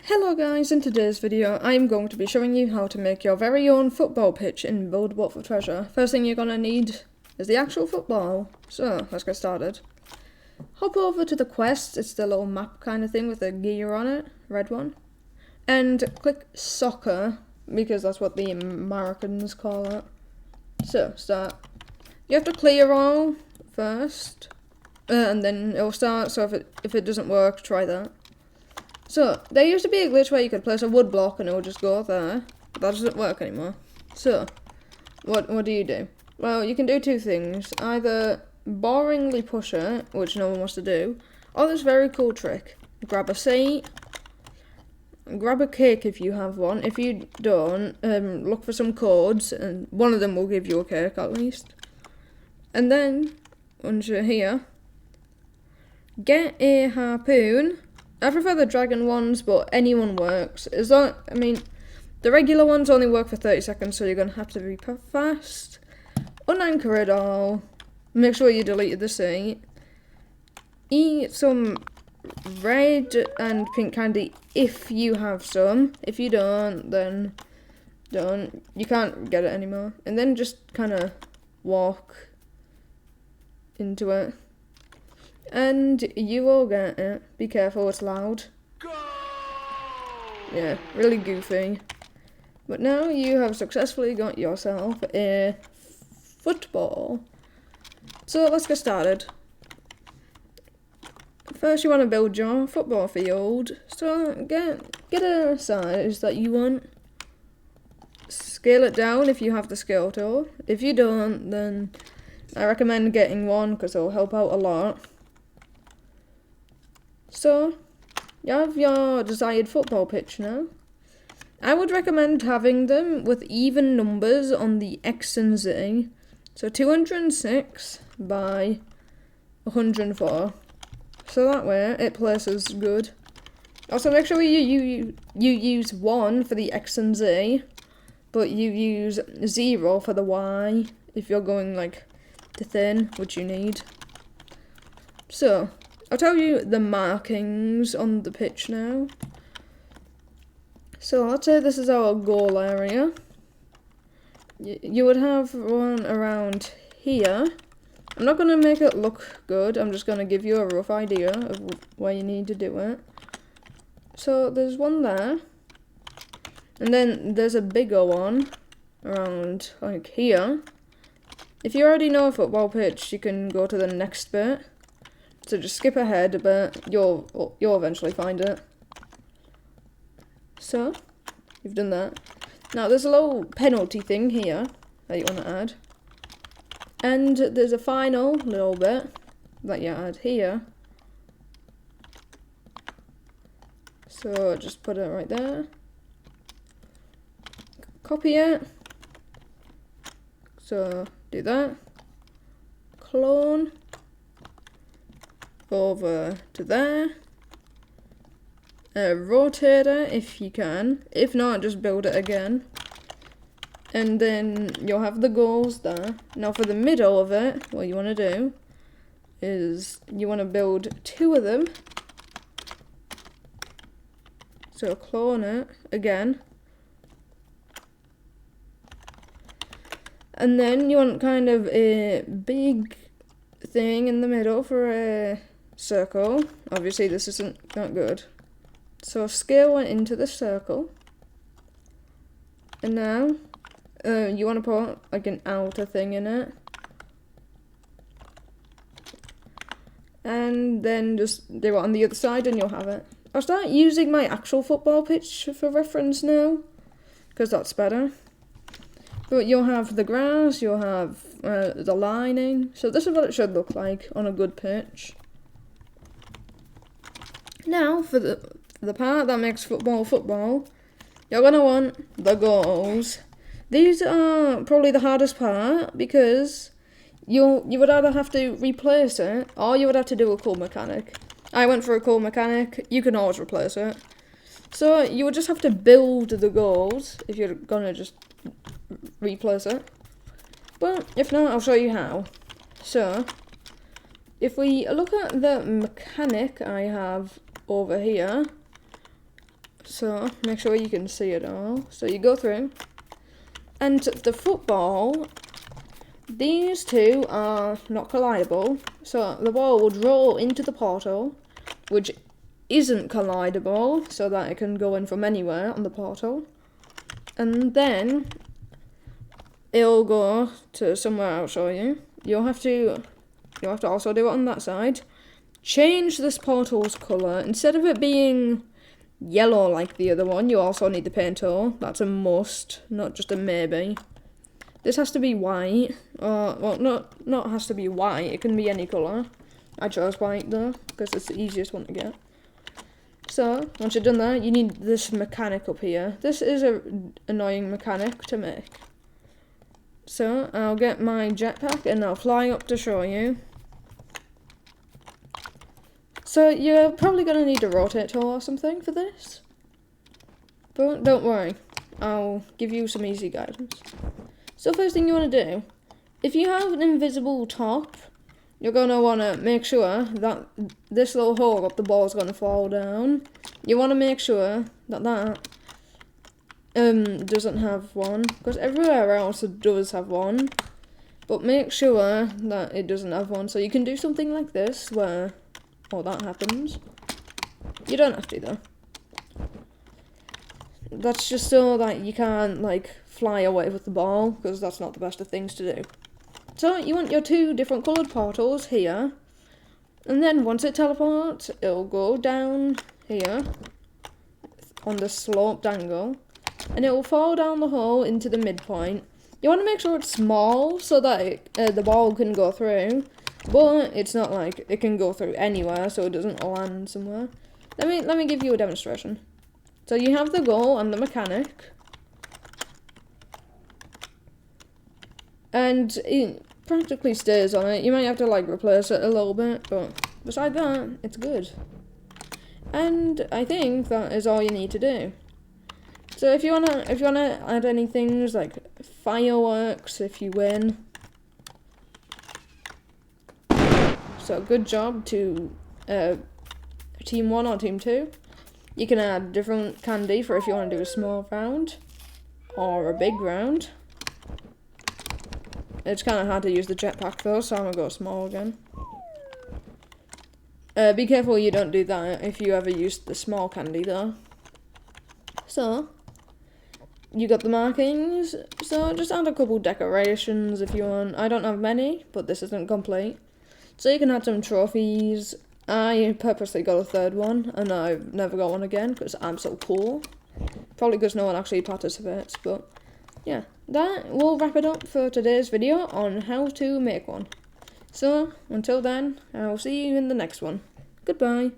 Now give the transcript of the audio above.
Hello guys, in today's video I am going to be showing you how to make your very own football pitch in Build What for Treasure. First thing you're going to need is the actual football, so let's get started. Hop over to the quest, it's the little map kind of thing with a gear on it, red one, and click soccer because that's what the Americans call it. So start. You have to clear all first and then it'll start, so if it doesn't work, try that. So, there used to be a glitch where you could place a wood block and it would just go there, but that doesn't work anymore. So, what do you do? Well, you can do two things. Either boringly push it, which no one wants to do, or this very cool trick. Grab a seat, grab a cake if you have one. If you don't, look for some codes, and one of them will give you a cake at least. And then, once you're here, get a harpoon. I prefer the dragon ones, but anyone works. The regular ones only work for 30 seconds, so you're going to have to be fast. Unanchor it all. Make sure you deleted the seat. Eat some red and pink candy if you have some. If you don't, then don't. You can't get it anymore. And then just kind of walk into it. And you will get it. Be careful, it's loud. Go! Yeah, really goofy. But now you have successfully got yourself a football. So let's get started. First you want to build your football field. So get a size that you want. Scale it down if you have the scale tool. If you don't, then I recommend getting one because it'll help out a lot. So, you have your desired football pitch now. I would recommend having them with even numbers on the X and Z. So 206 by 104. So that way it places good. Also make sure you use 1 for the X and Z, but you use 0 for the Y if you're going like to thin, which you need. So, I'll tell you the markings on the pitch now. So let's say this is our goal area. You would have one around here. I'm not going to make it look good, I'm just going to give you a rough idea of where you need to do it. So there's one there. And then there's a bigger one around like here. If you already know a football pitch, you can go to the next bit. So just skip ahead a bit, you'll eventually find it. So, you've done that. Now there's a little penalty thing here that you want to add. And there's a final little bit that you add here. So just put it right there. Copy it. So do that. Clone. Over to there. Rotate it if you can. If not, just build it again. And then you'll have the goals there. Now for the middle of it, what you want to do is you want to build 2 of them. So clone it again. And then you want kind of a big thing in the middle for a circle. Obviously this isn't that good. So scale went into the circle. And now you want to put like an outer thing in it. And then just do it on the other side and you'll have it. I'll start using my actual football pitch for reference now, because that's better. But you'll have the grass, you'll have the lining. So this is what it should look like on a good pitch. Now, for the part that makes football, you're going to want the goals. These are probably the hardest part because you would either have to replace it or you would have to do a cool mechanic. I went for a cool mechanic, you can always replace it. So you would just have to build the goals if you're going to just replace it. But if not, I'll show you how. So, if we look at the mechanic I have over here, So make sure you can see it all. So you go through, and the football, these two are not collidable. So the ball would roll into the portal, which isn't collidable, so that it can go in from anywhere on the portal. And then it'll go to somewhere I'll show you. You'll have to also do it on that side. Change this portal's colour. Instead of it being yellow like the other one, you also need the paint tool. That's a must, not just a maybe. This has to be white. Well, not has to be white. It can be any colour. I chose white though, because it's the easiest one to get. So, once you've done that, you need this mechanic up here. This is an annoying mechanic to make. So, I'll get my jetpack and I'll fly up to show you. So, you're probably going to need a rotate tool or something for this. But don't worry, I'll give you some easy guidance. So, first thing you want to do, if you have an invisible top, you're going to want to make sure that this little hole up the ball is going to fall down. You want to make sure that doesn't have one, because everywhere else it does have one. But make sure that it doesn't have one. So you can do something like this where, that happens. You don't have to though. That's just so that you can't like fly away with the ball, because that's not the best of things to do. So you want your two different coloured portals here, and then once it teleports, it'll go down here on the sloped angle, and it will fall down the hole into the midpoint. You want to make sure it's small so that the ball can go through, but it's not like it can go through anywhere, so it doesn't land somewhere. Let me give you a demonstration. So you have the goal and the mechanic, and it practically stays on it. You might have to like replace it a little bit, but beside that, it's good. And I think that is all you need to do. So if you wanna add any things like fireworks if you win. So good job to team 1 or team 2. You can add different candy for if you want to do a small round or a big round. It's kind of hard to use the jetpack though, so I'm going to go small again. Be careful you don't do that if you ever use the small candy though. So, you got the markings, so just add a couple decorations if you want. I don't have many, but this isn't complete. So you can add some trophies. I purposely got a third one, and I've never got one again, because I'm so cool. Probably because no one actually participates, but yeah. That will wrap it up for today's video on how to make one. So, until then, I'll see you in the next one. Goodbye.